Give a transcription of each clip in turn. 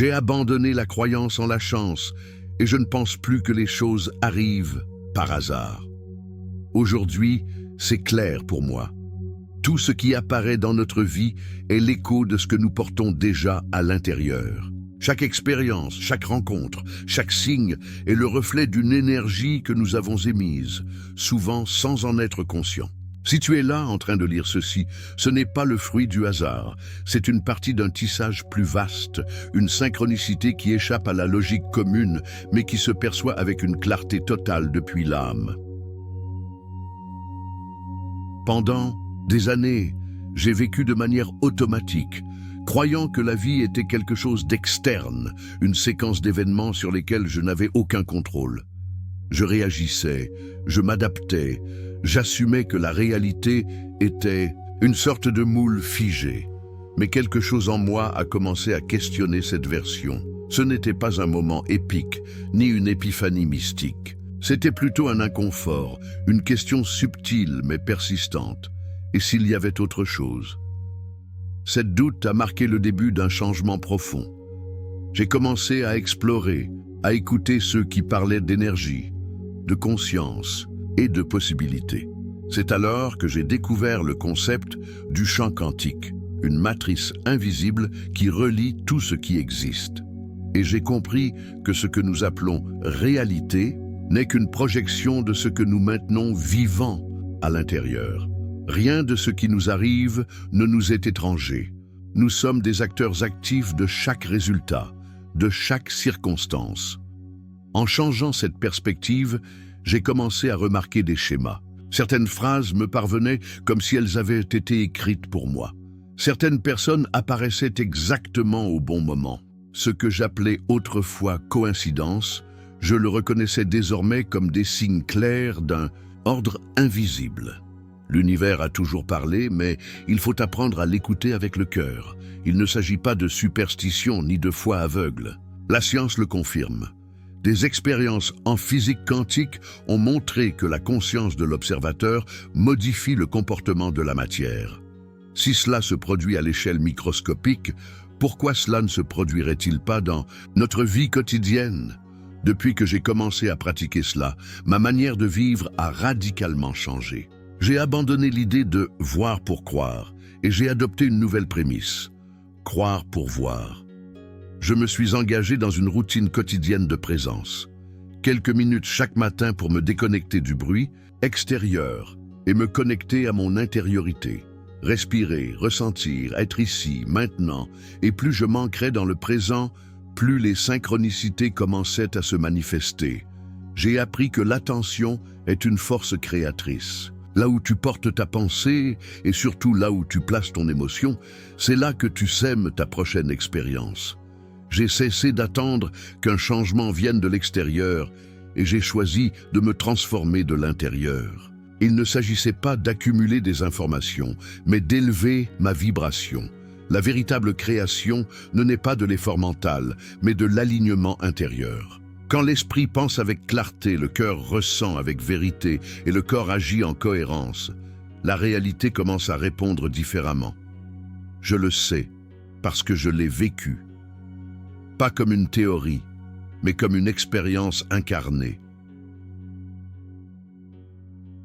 J'ai abandonné la croyance en la chance et je ne pense plus que les choses arrivent par hasard. Aujourd'hui, c'est clair pour moi. Tout ce qui apparaît dans notre vie est l'écho de ce que nous portons déjà à l'intérieur. Chaque expérience, chaque rencontre, chaque signe est le reflet d'une énergie que nous avons émise, souvent sans en être conscients. Si tu es là en train de lire ceci, ce n'est pas le fruit du hasard, c'est une partie d'un tissage plus vaste, une synchronicité qui échappe à la logique commune, mais qui se perçoit avec une clarté totale depuis l'âme. Pendant des années, j'ai vécu de manière automatique, croyant que la vie était quelque chose d'externe, une séquence d'événements sur lesquels je n'avais aucun contrôle. Je réagissais, je m'adaptais, j'assumais que la réalité était une sorte de moule figé. Mais quelque chose en moi a commencé à questionner cette version. Ce n'était pas un moment épique, ni une épiphanie mystique. C'était plutôt un inconfort, une question subtile mais persistante. Et s'il y avait autre chose? Cette doute a marqué le début d'un changement profond. J'ai commencé à explorer, à écouter ceux qui parlaient d'énergie, de conscience et de possibilités. C'est alors que j'ai découvert le concept du champ quantique, une matrice invisible qui relie tout ce qui existe. Et j'ai compris que ce que nous appelons réalité n'est qu'une projection de ce que nous maintenons vivant à l'intérieur. Rien de ce qui nous arrive ne nous est étranger. Nous sommes des acteurs actifs de chaque résultat, de chaque circonstance. En changeant cette perspective, j'ai commencé à remarquer des schémas. Certaines phrases me parvenaient comme si elles avaient été écrites pour moi. Certaines personnes apparaissaient exactement au bon moment. Ce que j'appelais autrefois coïncidence, je le reconnaissais désormais comme des signes clairs d'un ordre invisible. L'univers a toujours parlé, mais il faut apprendre à l'écouter avec le cœur. Il ne s'agit pas de superstition ni de foi aveugle. La science le confirme. Des expériences en physique quantique ont montré que la conscience de l'observateur modifie le comportement de la matière. Si cela se produit à l'échelle microscopique, pourquoi cela ne se produirait-il pas dans notre vie quotidienne? Depuis que j'ai commencé à pratiquer cela, ma manière de vivre a radicalement changé. J'ai abandonné l'idée de « voir pour croire » et j'ai adopté une nouvelle prémisse « croire pour voir ». Je me suis engagé dans une routine quotidienne de présence. Quelques minutes chaque matin pour me déconnecter du bruit extérieur et me connecter à mon intériorité. Respirer, ressentir, être ici, maintenant, et plus je m'ancrais dans le présent, plus les synchronicités commençaient à se manifester. J'ai appris que l'attention est une force créatrice. Là où tu portes ta pensée, et surtout là où tu places ton émotion, c'est là que tu sèmes ta prochaine expérience. J'ai cessé d'attendre qu'un changement vienne de l'extérieur, et j'ai choisi de me transformer de l'intérieur. Il ne s'agissait pas d'accumuler des informations, mais d'élever ma vibration. La véritable création ne naît pas de l'effort mental, mais de l'alignement intérieur. Quand l'esprit pense avec clarté, le cœur ressent avec vérité et le corps agit en cohérence, la réalité commence à répondre différemment. Je le sais, parce que je l'ai vécu. Pas comme une théorie, mais comme une expérience incarnée.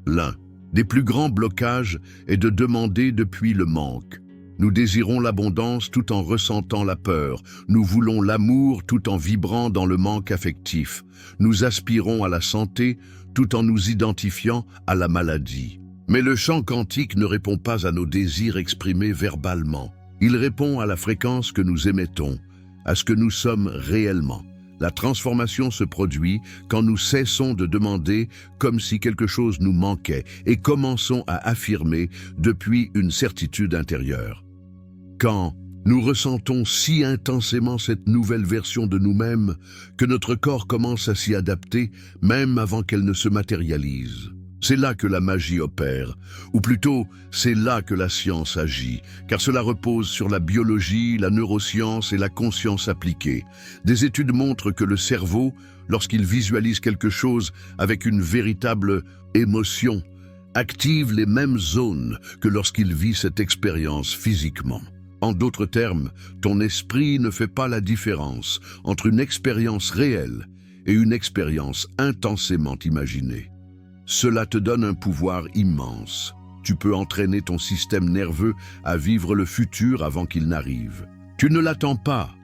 L'un des plus grands blocages est de demander depuis le manque. Nous désirons l'abondance tout en ressentant la peur. Nous voulons l'amour tout en vibrant dans le manque affectif. Nous aspirons à la santé tout en nous identifiant à la maladie. Mais le champ quantique ne répond pas à nos désirs exprimés verbalement. Il répond à la fréquence que nous émettons, à ce que nous sommes réellement. La transformation se produit quand nous cessons de demander comme si quelque chose nous manquait et commençons à affirmer depuis une certitude intérieure. Quand nous ressentons si intensément cette nouvelle version de nous-mêmes que notre corps commence à s'y adapter même avant qu'elle ne se matérialise. C'est là que la magie opère, ou plutôt, c'est là que la science agit, car cela repose sur la biologie, la neuroscience et la conscience appliquée. Des études montrent que le cerveau, lorsqu'il visualise quelque chose avec une véritable émotion, active les mêmes zones que lorsqu'il vit cette expérience physiquement. En d'autres termes, ton esprit ne fait pas la différence entre une expérience réelle et une expérience intensément imaginée. Cela te donne un pouvoir immense. Tu peux entraîner ton système nerveux à vivre le futur avant qu'il n'arrive. Tu ne l'attends pas,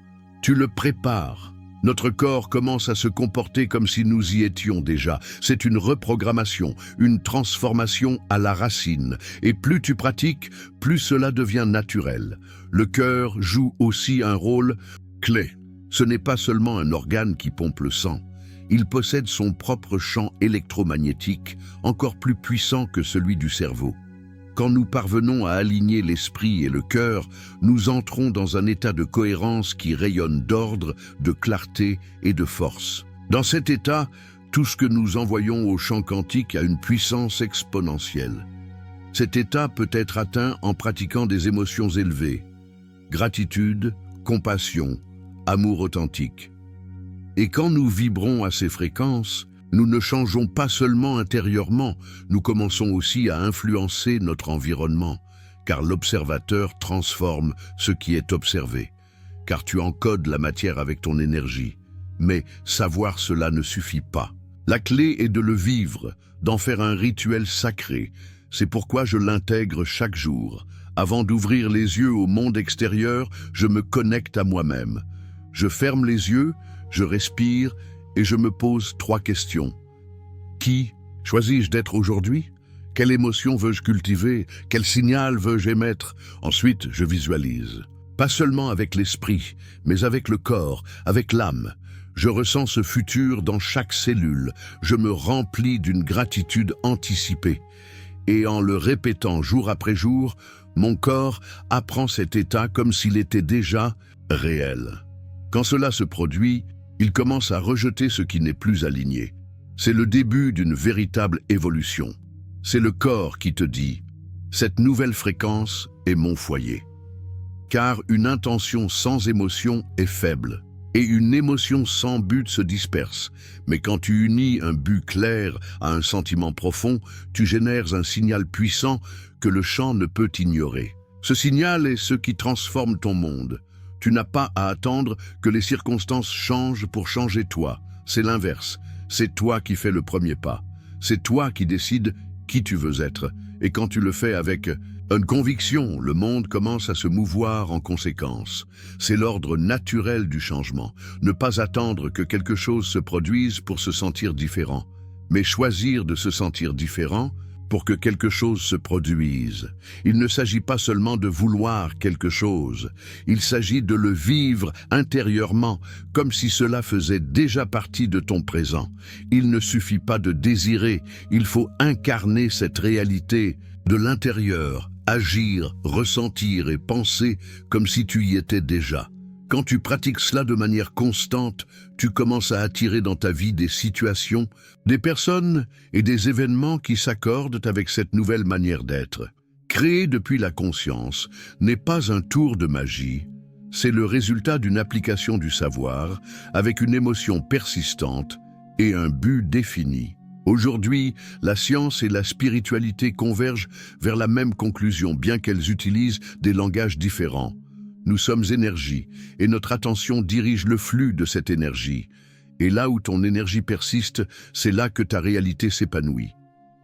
tu le prépares. Notre corps commence à se comporter comme si nous y étions déjà. C'est une reprogrammation, une transformation à la racine. Et plus tu pratiques, plus cela devient naturel. Le cœur joue aussi un rôle clé. Ce n'est pas seulement un organe qui pompe le sang. Il possède son propre champ électromagnétique, encore plus puissant que celui du cerveau. Quand nous parvenons à aligner l'esprit et le cœur, nous entrons dans un état de cohérence qui rayonne d'ordre, de clarté et de force. Dans cet état, tout ce que nous envoyons au champ quantique a une puissance exponentielle. Cet état peut être atteint en pratiquant des émotions élevées: gratitude, compassion, amour authentique. Et quand nous vibrons à ces fréquences, nous ne changeons pas seulement intérieurement, nous commençons aussi à influencer notre environnement, car l'observateur transforme ce qui est observé, car tu encodes la matière avec ton énergie. Mais savoir cela ne suffit pas. La clé est de le vivre, d'en faire un rituel sacré. C'est pourquoi je l'intègre chaque jour. Avant d'ouvrir les yeux au monde extérieur, je me connecte à moi-même. Je ferme les yeux, je respire et je me pose 3 questions. Qui choisis-je d'être aujourd'hui? Quelle émotion veux-je cultiver? Quel signal veux-je émettre? Ensuite, je visualise. Pas seulement avec l'esprit, mais avec le corps, avec l'âme. Je ressens ce futur dans chaque cellule. Je me remplis d'une gratitude anticipée. Et en le répétant jour après jour, mon corps apprend cet état comme s'il était déjà réel. Quand cela se produit, il commence à rejeter ce qui n'est plus aligné. C'est le début d'une véritable évolution. C'est le corps qui te dit « Cette nouvelle fréquence est mon foyer ». Car une intention sans émotion est faible, et une émotion sans but se disperse. Mais quand tu unis un but clair à un sentiment profond, tu génères un signal puissant que le champ ne peut ignorer. Ce signal est ce qui transforme ton monde. Tu n'as pas à attendre que les circonstances changent pour changer toi. C'est l'inverse. C'est toi qui fais le premier pas. C'est toi qui décides qui tu veux être. Et quand tu le fais avec une conviction, le monde commence à se mouvoir en conséquence. C'est l'ordre naturel du changement. Ne pas attendre que quelque chose se produise pour se sentir différent, mais choisir de se sentir différent pour que quelque chose se produise. Il ne s'agit pas seulement de vouloir quelque chose, il s'agit de le vivre intérieurement, comme si cela faisait déjà partie de ton présent. Il ne suffit pas de désirer, il faut incarner cette réalité de l'intérieur, agir, ressentir et penser comme si tu y étais déjà. Quand tu pratiques cela de manière constante, tu commences à attirer dans ta vie des situations, des personnes et des événements qui s'accordent avec cette nouvelle manière d'être. Créer depuis la conscience n'est pas un tour de magie, c'est le résultat d'une application du savoir avec une émotion persistante et un but défini. Aujourd'hui, la science et la spiritualité convergent vers la même conclusion, bien qu'elles utilisent des langages différents. Nous sommes énergie, et notre attention dirige le flux de cette énergie. Et là où ton énergie persiste, c'est là que ta réalité s'épanouit.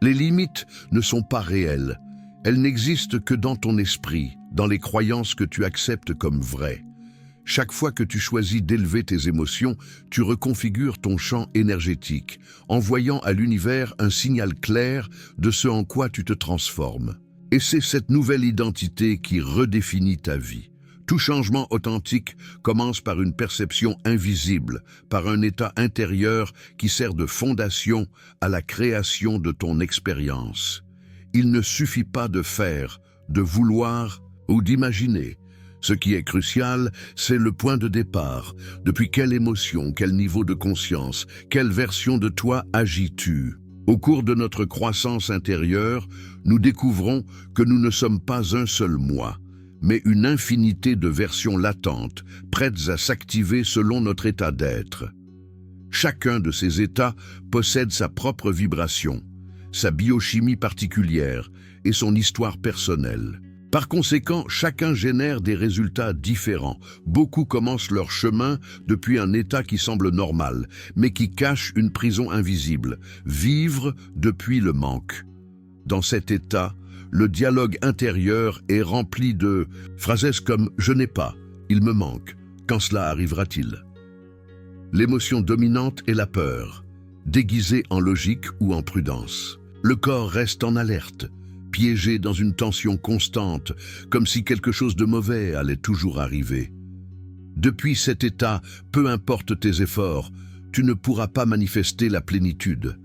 Les limites ne sont pas réelles. Elles n'existent que dans ton esprit, dans les croyances que tu acceptes comme vraies. Chaque fois que tu choisis d'élever tes émotions, tu reconfigures ton champ énergétique, envoyant à l'univers un signal clair de ce en quoi tu te transformes. Et c'est cette nouvelle identité qui redéfinit ta vie. Tout changement authentique commence par une perception invisible, par un état intérieur qui sert de fondation à la création de ton expérience. Il ne suffit pas de faire, de vouloir ou d'imaginer. Ce qui est crucial, c'est le point de départ. Depuis quelle émotion, quel niveau de conscience, quelle version de toi agis-tu? Au cours de notre croissance intérieure, nous découvrons que nous ne sommes pas un seul moi, mais une infinité de versions latentes, prêtes à s'activer selon notre état d'être. Chacun de ces états possède sa propre vibration, sa biochimie particulière et son histoire personnelle. Par conséquent, chacun génère des résultats différents. Beaucoup commencent leur chemin depuis un état qui semble normal, mais qui cache une prison invisible. Vivre depuis le manque. Dans cet état, le dialogue intérieur est rempli de phrases comme « je n'ai pas »,« il me manque »,« quand cela arrivera-t-il ». L'émotion dominante est la peur, déguisée en logique ou en prudence. Le corps reste en alerte, piégé dans une tension constante, comme si quelque chose de mauvais allait toujours arriver. Depuis cet état, peu importe tes efforts, tu ne pourras pas manifester la plénitude.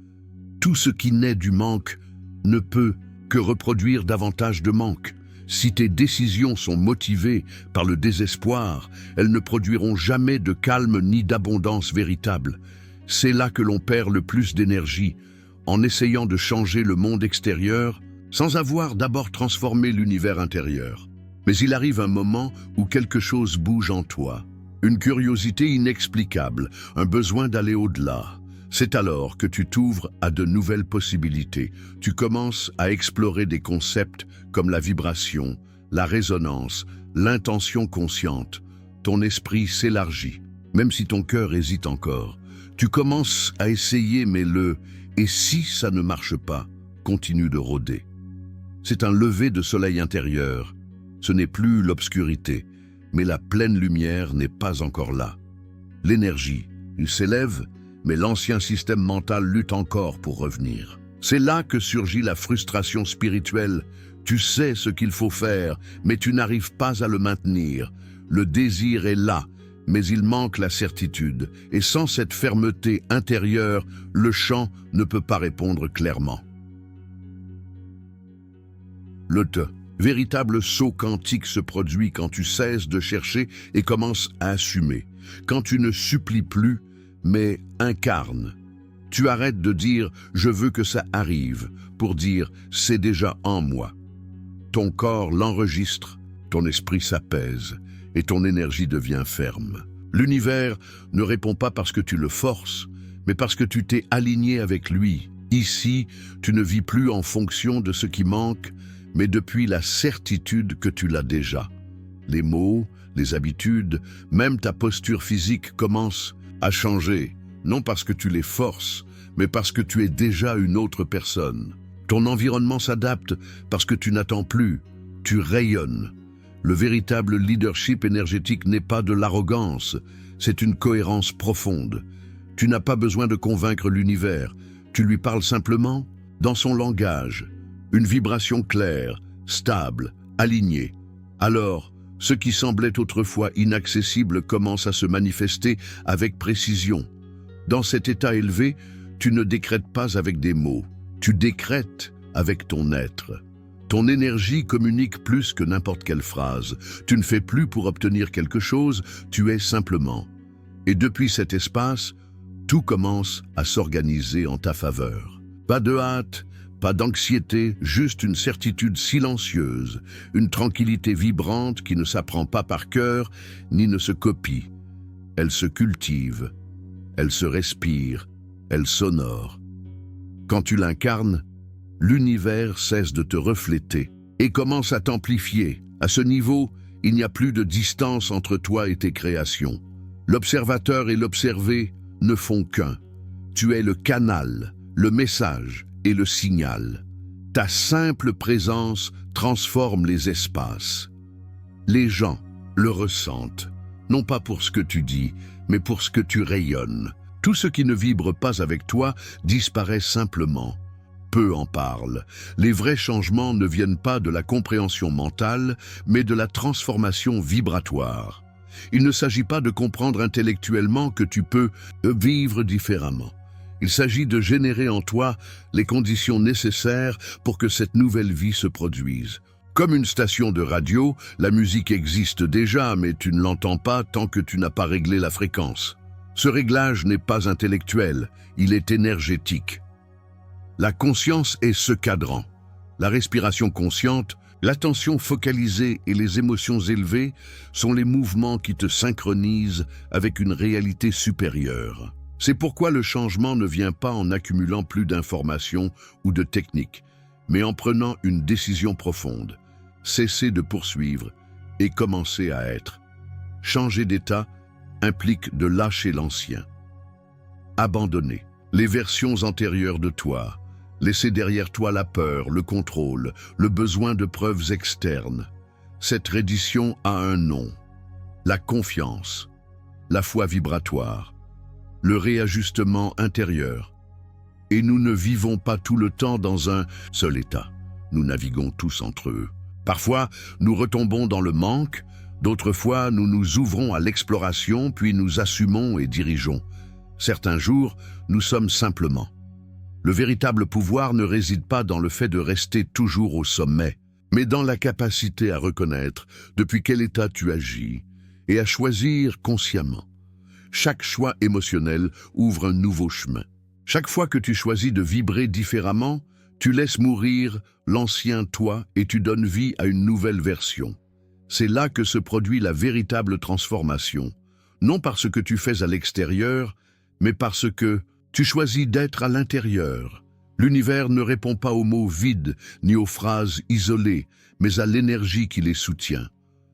Tout ce qui naît du manque ne peut que reproduire davantage de manque. Si tes décisions sont motivées par le désespoir, elles ne produiront jamais de calme ni d'abondance véritable. C'est là que l'on perd le plus d'énergie, en essayant de changer le monde extérieur, sans avoir d'abord transformé l'univers intérieur. Mais il arrive un moment où quelque chose bouge en toi. Une curiosité inexplicable, un besoin d'aller au-delà. C'est alors que tu t'ouvres à de nouvelles possibilités. Tu commences à explorer des concepts comme la vibration, la résonance, l'intention consciente. Ton esprit s'élargit, même si ton cœur hésite encore. Tu commences à essayer, mais le « et si ça ne marche pas ?» continue de rôder. C'est un lever de soleil intérieur. Ce n'est plus l'obscurité, mais la pleine lumière n'est pas encore là. L'énergie, il s'élève, mais l'ancien système mental lutte encore pour revenir. C'est là que surgit la frustration spirituelle. Tu sais ce qu'il faut faire, mais tu n'arrives pas à le maintenir. Le désir est là, mais il manque la certitude. Et sans cette fermeté intérieure, le chant ne peut pas répondre clairement. Le véritable saut quantique se produit quand tu cesses de chercher et commences à assumer. Quand tu ne supplies plus, mais incarne. Tu arrêtes de dire « je veux que ça arrive » pour dire « c'est déjà en moi ». Ton corps l'enregistre, ton esprit s'apaise et ton énergie devient ferme. L'univers ne répond pas parce que tu le forces, mais parce que tu t'es aligné avec lui. Ici, tu ne vis plus en fonction de ce qui manque, mais depuis la certitude que tu l'as déjà. Les mots, les habitudes, même ta posture physique commencent à changer, non parce que tu les forces, mais parce que tu es déjà une autre personne. Ton environnement s'adapte parce que tu n'attends plus, tu rayonnes. Le véritable leadership énergétique n'est pas de l'arrogance, c'est une cohérence profonde. Tu n'as pas besoin de convaincre l'univers, tu lui parles simplement dans son langage. Une vibration claire, stable, alignée. Alors, ce qui semblait autrefois inaccessible commence à se manifester avec précision. Dans cet état élevé, tu ne décrètes pas avec des mots, tu décrètes avec ton être. Ton énergie communique plus que n'importe quelle phrase. Tu ne fais plus pour obtenir quelque chose, tu es simplement. Et depuis cet espace, tout commence à s'organiser en ta faveur. Pas de hâte, pas d'anxiété, juste une certitude silencieuse, une tranquillité vibrante qui ne s'apprend pas par cœur ni ne se copie. Elle se cultive, elle se respire, elle s'honore. Quand tu l'incarnes, l'univers cesse de te refléter et commence à t'amplifier. À ce niveau, il n'y a plus de distance entre toi et tes créations. L'observateur et l'observé ne font qu'un. Tu es le canal, le message et le signal. Ta simple présence transforme les espaces. Les gens le ressentent, non pas pour ce que tu dis, mais pour ce que tu rayonnes. Tout ce qui ne vibre pas avec toi disparaît simplement. Peu en parlent. Les vrais changements ne viennent pas de la compréhension mentale, mais de la transformation vibratoire. Il ne s'agit pas de comprendre intellectuellement que tu peux vivre différemment. Il s'agit de générer en toi les conditions nécessaires pour que cette nouvelle vie se produise. Comme une station de radio, la musique existe déjà, mais tu ne l'entends pas tant que tu n'as pas réglé la fréquence. Ce réglage n'est pas intellectuel, il est énergétique. La conscience est ce cadran. La respiration consciente, l'attention focalisée et les émotions élevées sont les mouvements qui te synchronisent avec une réalité supérieure. C'est pourquoi le changement ne vient pas en accumulant plus d'informations ou de techniques, mais en prenant une décision profonde. cesser de poursuivre et commencer à être. Changer d'état implique de lâcher l'ancien. Abandonner les versions antérieures de toi, laisser derrière toi la peur, le contrôle, le besoin de preuves externes. Cette reddition a un nom: la confiance, la foi vibratoire, le réajustement intérieur. Et nous ne vivons pas tout le temps dans un seul état. Nous naviguons tous entre eux. Parfois, nous retombons dans le manque, d'autres fois, nous nous ouvrons à l'exploration, puis nous assumons et dirigeons. Certains jours, nous sommes simplement. Le véritable pouvoir ne réside pas dans le fait de rester toujours au sommet, mais dans la capacité à reconnaître depuis quel état tu agis et à choisir consciemment. Chaque choix émotionnel ouvre un nouveau chemin. Chaque fois que tu choisis de vibrer différemment, tu laisses mourir l'ancien toi et tu donnes vie à une nouvelle version. C'est là que se produit la véritable transformation, non parce que tu fais à l'extérieur, mais parce que tu choisis d'être à l'intérieur. L'univers ne répond pas aux mots vides ni aux phrases isolées, mais à l'énergie qui les soutient.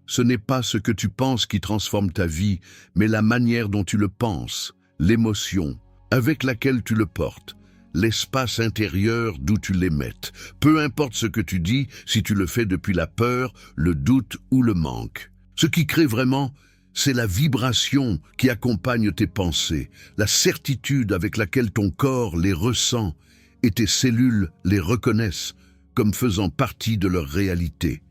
Ce n'est pas ce que tu penses qui transforme ta vie, mais la manière dont tu le penses, l'émotion avec laquelle tu le portes, l'espace intérieur d'où tu l'émettes. Peu importe ce que tu dis, si tu le fais depuis la peur, le doute ou le manque. Ce qui crée vraiment, c'est la vibration qui accompagne tes pensées, la certitude avec laquelle ton corps les ressent et tes cellules les reconnaissent comme faisant partie de leur réalité.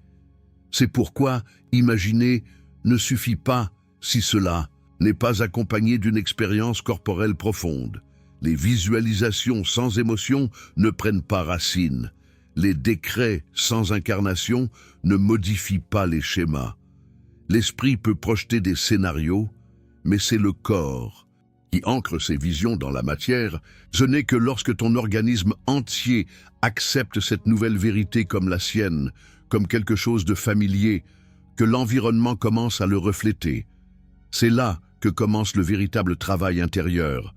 C'est pourquoi imaginer ne suffit pas si cela n'est pas accompagné d'une expérience corporelle profonde. Les visualisations sans émotion ne prennent pas racine. Les décrets sans incarnation ne modifient pas les schémas. L'esprit peut projeter des scénarios, mais c'est le corps qui ancre ses visions dans la matière. Ce n'est que lorsque ton organisme entier accepte cette nouvelle vérité comme la sienne, comme quelque chose de familier, que l'environnement commence à le refléter. C'est là que commence le véritable travail intérieur,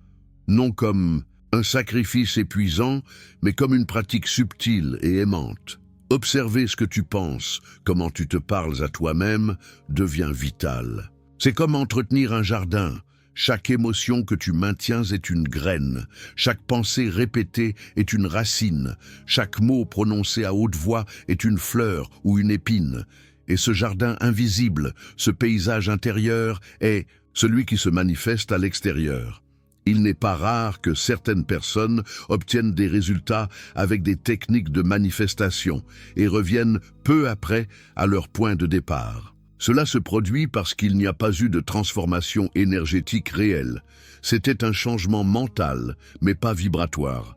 non comme un sacrifice épuisant, mais comme une pratique subtile et aimante. Observer ce que tu penses, comment tu te parles à toi-même, devient vital. C'est comme entretenir un jardin. Chaque émotion que tu maintiens est une graine. Chaque pensée répétée est une racine. Chaque mot prononcé à haute voix est une fleur ou une épine. Et ce jardin invisible, ce paysage intérieur, est celui qui se manifeste à l'extérieur. Il n'est pas rare que certaines personnes obtiennent des résultats avec des techniques de manifestation et reviennent peu après à leur point de départ. Cela se produit parce qu'il n'y a pas eu de transformation énergétique réelle. C'était un changement mental, mais pas vibratoire.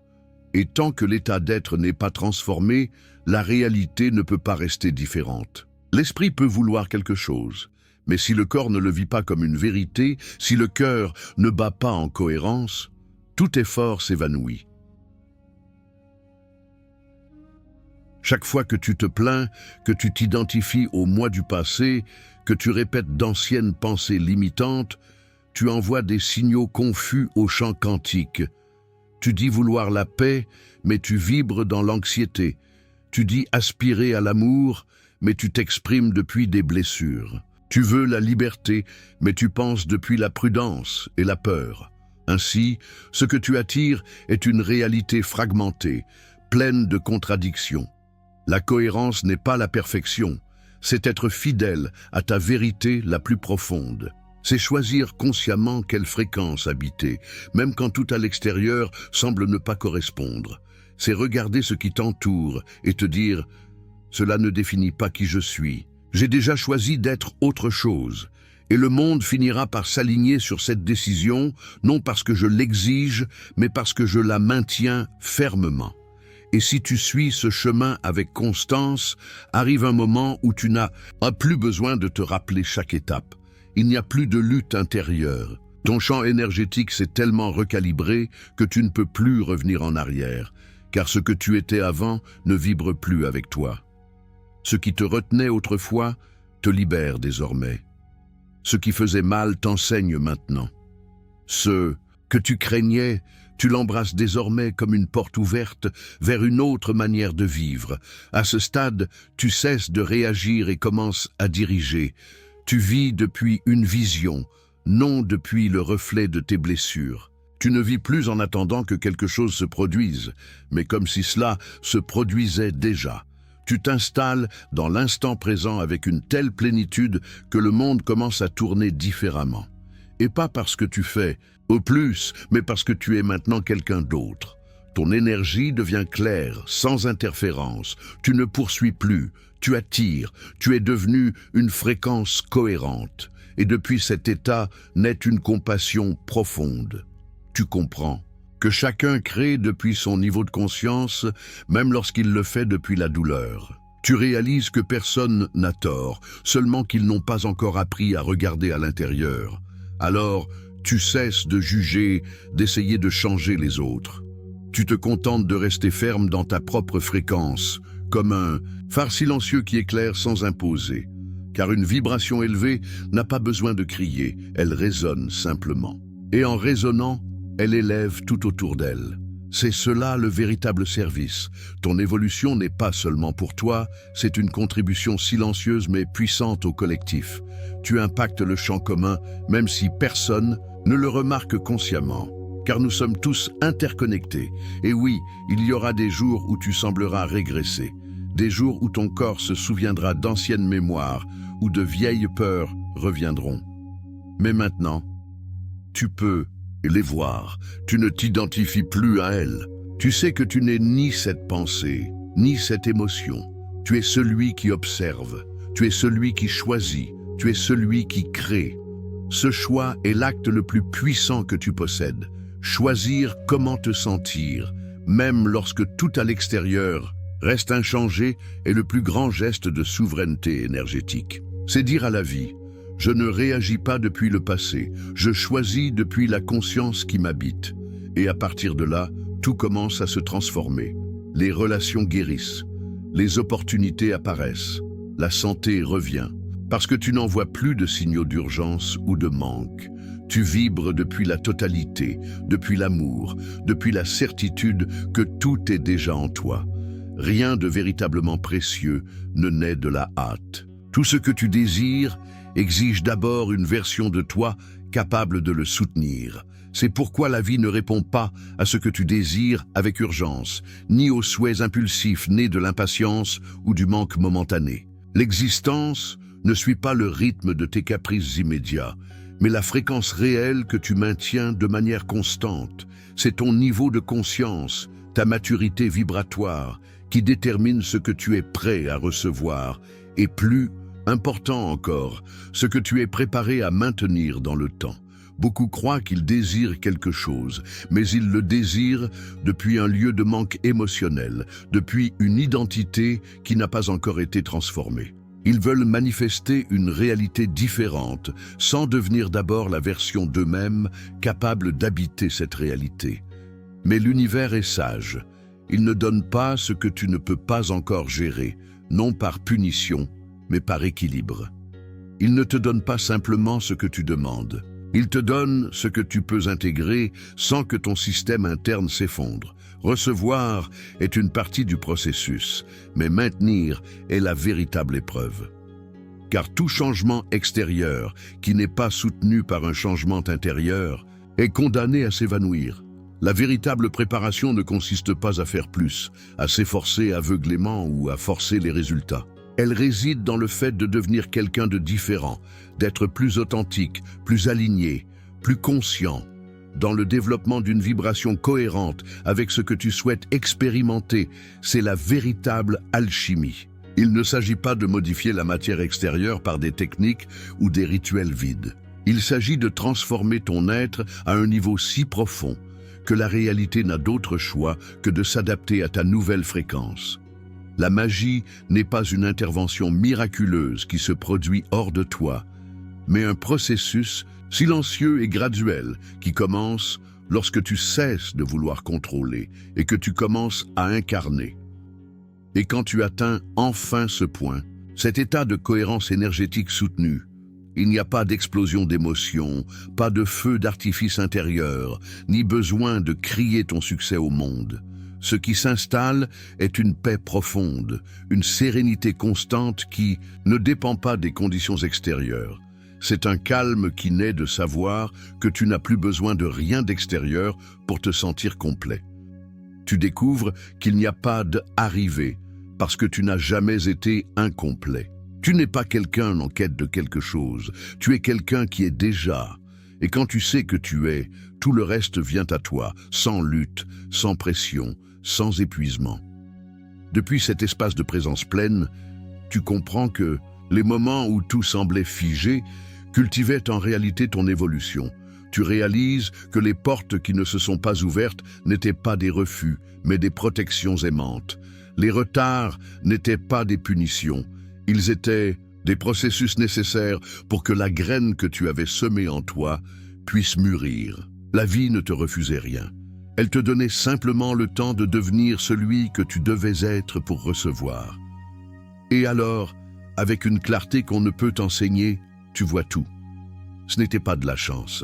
Et tant que l'état d'être n'est pas transformé, la réalité ne peut pas rester différente. L'esprit peut vouloir quelque chose, mais si le corps ne le vit pas comme une vérité, si le cœur ne bat pas en cohérence, tout effort s'évanouit. Chaque fois que tu te plains, que tu t'identifies au moi du passé, que tu répètes d'anciennes pensées limitantes, tu envoies des signaux confus au champ quantique. Tu dis vouloir la paix, mais tu vibres dans l'anxiété. Tu dis aspirer à l'amour, mais tu t'exprimes depuis des blessures. Tu veux la liberté, mais tu penses depuis la prudence et la peur. Ainsi, ce que tu attires est une réalité fragmentée, pleine de contradictions. La cohérence n'est pas la perfection, c'est être fidèle à ta vérité la plus profonde. C'est choisir consciemment quelle fréquence habiter, même quand tout à l'extérieur semble ne pas correspondre. C'est regarder ce qui t'entoure et te dire « Cela ne définit pas qui je suis. J'ai déjà choisi d'être autre chose. » Et le monde finira par s'aligner sur cette décision, non parce que je l'exige, mais parce que je la maintiens fermement. Et si tu suis ce chemin avec constance, arrive un moment où tu n'as plus besoin de te rappeler chaque étape. Il n'y a plus de lutte intérieure. Ton champ énergétique s'est tellement recalibré que tu ne peux plus revenir en arrière, car ce que tu étais avant ne vibre plus avec toi. Ce qui te retenait autrefois te libère désormais. Ce qui faisait mal t'enseigne maintenant. Ce que tu craignais Tu l'embrasses désormais comme une porte ouverte vers une autre manière de vivre. À ce stade, tu cesses de réagir et commences à diriger. Tu vis depuis une vision, non depuis le reflet de tes blessures. Tu ne vis plus en attendant que quelque chose se produise, mais comme si cela se produisait déjà. Tu t'installes dans l'instant présent avec une telle plénitude que le monde commence à tourner différemment. Et pas parce que tu fais au plus, mais parce que tu es maintenant quelqu'un d'autre. Ton énergie devient claire, sans interférence. Tu ne poursuis plus, tu attires, tu es devenu une fréquence cohérente. Et depuis cet état naît une compassion profonde. Tu comprends que chacun crée depuis son niveau de conscience, même lorsqu'il le fait depuis la douleur. Tu réalises que personne n'a tort, seulement qu'ils n'ont pas encore appris à regarder à l'intérieur. Alors, tu cesses de juger, d'essayer de changer les autres. Tu te contentes de rester ferme dans ta propre fréquence, comme un phare silencieux qui éclaire sans imposer. Car une vibration élevée n'a pas besoin de crier, elle résonne simplement. Et en résonnant, elle élève tout autour d'elle. C'est cela le véritable service. Ton évolution n'est pas seulement pour toi, c'est une contribution silencieuse mais puissante au collectif. Tu impactes le champ commun, même si personne ne le remarque consciemment. Car nous sommes tous interconnectés. Et oui, il y aura des jours où tu sembleras régresser. Des jours où ton corps se souviendra d'anciennes mémoires, où de vieilles peurs reviendront. Mais maintenant, tu peux les voir. Tu ne t'identifies plus à elles. Tu sais que tu n'es ni cette pensée, ni cette émotion. Tu es celui qui observe. Tu es celui qui choisit. Tu es celui qui crée. Ce choix est l'acte le plus puissant que tu possèdes. Choisir comment te sentir, même lorsque tout à l'extérieur reste inchangé, est le plus grand geste de souveraineté énergétique. C'est dire à la vie: je ne réagis pas depuis le passé, je choisis depuis la conscience qui m'habite. Et à partir de là, tout commence à se transformer. Les relations guérissent, les opportunités apparaissent, la santé revient. Parce que tu n'en vois plus de signaux d'urgence ou de manque. Tu vibres depuis la totalité, depuis l'amour, depuis la certitude que tout est déjà en toi. Rien de véritablement précieux ne naît de la hâte. Tout ce que tu désires exige d'abord une version de toi capable de le soutenir. C'est pourquoi la vie ne répond pas à ce que tu désires avec urgence, ni aux souhaits impulsifs nés de l'impatience ou du manque momentané. L'existence ne suit pas le rythme de tes caprices immédiats, mais la fréquence réelle que tu maintiens de manière constante. C'est ton niveau de conscience, ta maturité vibratoire, qui détermine ce que tu es prêt à recevoir, et plus important encore, ce que tu es préparé à maintenir dans le temps. Beaucoup croient qu'ils désirent quelque chose, mais ils le désirent depuis un lieu de manque émotionnel, depuis une identité qui n'a pas encore été transformée. Ils veulent manifester une réalité différente, sans devenir d'abord la version d'eux-mêmes capable d'habiter cette réalité. Mais l'univers est sage. Il ne donne pas ce que tu ne peux pas encore gérer, non par punition, mais par équilibre. Il ne te donne pas simplement ce que tu demandes. Il te donne ce que tu peux intégrer sans que ton système interne s'effondre. Recevoir est une partie du processus, mais maintenir est la véritable épreuve. Car tout changement extérieur qui n'est pas soutenu par un changement intérieur est condamné à s'évanouir. La véritable préparation ne consiste pas à faire plus, à s'efforcer aveuglément ou à forcer les résultats. Elle réside dans le fait de devenir quelqu'un de différent, d'être plus authentique, plus aligné, plus conscient, dans le développement d'une vibration cohérente avec ce que tu souhaites expérimenter. C'est la véritable alchimie. Il ne s'agit pas de modifier la matière extérieure par des techniques ou des rituels vides. Il s'agit de transformer ton être à un niveau si profond que la réalité n'a d'autre choix que de s'adapter à ta nouvelle fréquence. La magie n'est pas une intervention miraculeuse qui se produit hors de toi, mais un processus silencieux et graduel qui commence lorsque tu cesses de vouloir contrôler et que tu commences à incarner. Et quand tu atteins enfin ce point, cet état de cohérence énergétique soutenue, Il n'y a pas d'explosion d'émotions, pas de feu d'artifice intérieur, ni besoin de crier ton succès au monde. Ce qui s'installe est une paix profonde, une sérénité constante qui ne dépend pas des conditions extérieures. C'est un calme qui naît de savoir que tu n'as plus besoin de rien d'extérieur pour te sentir complet. Tu découvres qu'il n'y a pas d'arrivée parce que tu n'as jamais été incomplet. Tu n'es pas quelqu'un en quête de quelque chose, tu es quelqu'un qui est déjà. Et quand tu sais que tu es, tout le reste vient à toi, sans lutte, sans pression, sans épuisement. Depuis cet espace de présence pleine, tu comprends que les moments où tout semblait figé cultivaient en réalité ton évolution. Tu réalises que les portes qui ne se sont pas ouvertes n'étaient pas des refus, mais des protections aimantes. Les retards n'étaient pas des punitions, ils étaient des processus nécessaires pour que la graine que tu avais semée en toi puisse mûrir. La vie ne te refusait rien. Elle te donnait simplement le temps de devenir celui que tu devais être pour recevoir. Et alors, avec une clarté qu'on ne peut t'enseigner, tu vois tout. Ce n'était pas de la chance.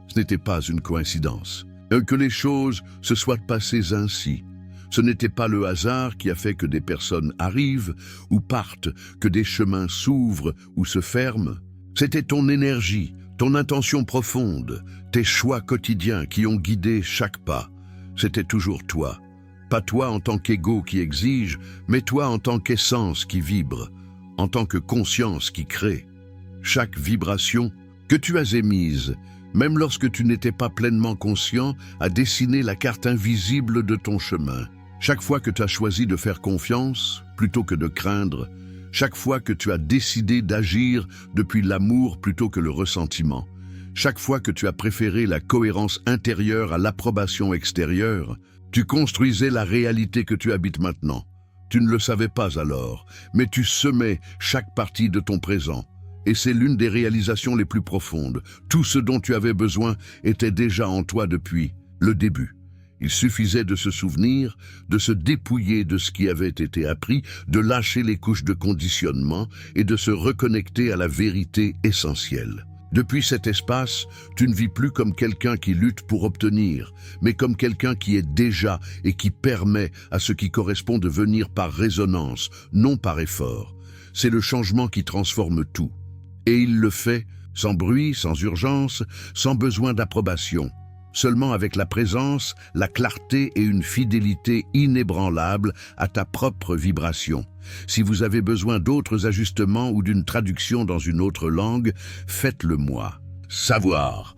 Ce n'était pas une coïncidence. Que les choses se soient passées ainsi. Ce n'était pas le hasard qui a fait que des personnes arrivent ou partent, que des chemins s'ouvrent ou se ferment. C'était ton énergie, ton intention profonde, tes choix quotidiens qui ont guidé chaque pas. C'était toujours toi. Pas toi en tant qu'ego qui exige, mais toi en tant qu'essence qui vibre, en tant que conscience qui crée. Chaque vibration que tu as émise, même lorsque tu n'étais pas pleinement conscient, a dessiné la carte invisible de ton chemin. Chaque fois que tu as choisi de faire confiance, plutôt que de craindre, chaque fois que tu as décidé d'agir depuis l'amour plutôt que le ressentiment, chaque fois que tu as préféré la cohérence intérieure à l'approbation extérieure, tu construisais la réalité que tu habites maintenant. Tu ne le savais pas alors, mais tu semais chaque partie de ton présent. Et c'est l'une des réalisations les plus profondes. Tout ce dont tu avais besoin était déjà en toi depuis le début. Il suffisait de se souvenir, de se dépouiller de ce qui avait été appris, de lâcher les couches de conditionnement et de se reconnecter à la vérité essentielle. Depuis cet espace, tu ne vis plus comme quelqu'un qui lutte pour obtenir, mais comme quelqu'un qui est déjà et qui permet à ce qui correspond de venir par résonance, non par effort. C'est le changement qui transforme tout. Et il le fait sans bruit, sans urgence, sans besoin d'approbation. Seulement avec la présence, la clarté et une fidélité inébranlable à ta propre vibration. Si vous avez besoin d'autres ajustements ou d'une traduction dans une autre langue, faites-le moi. Savoir,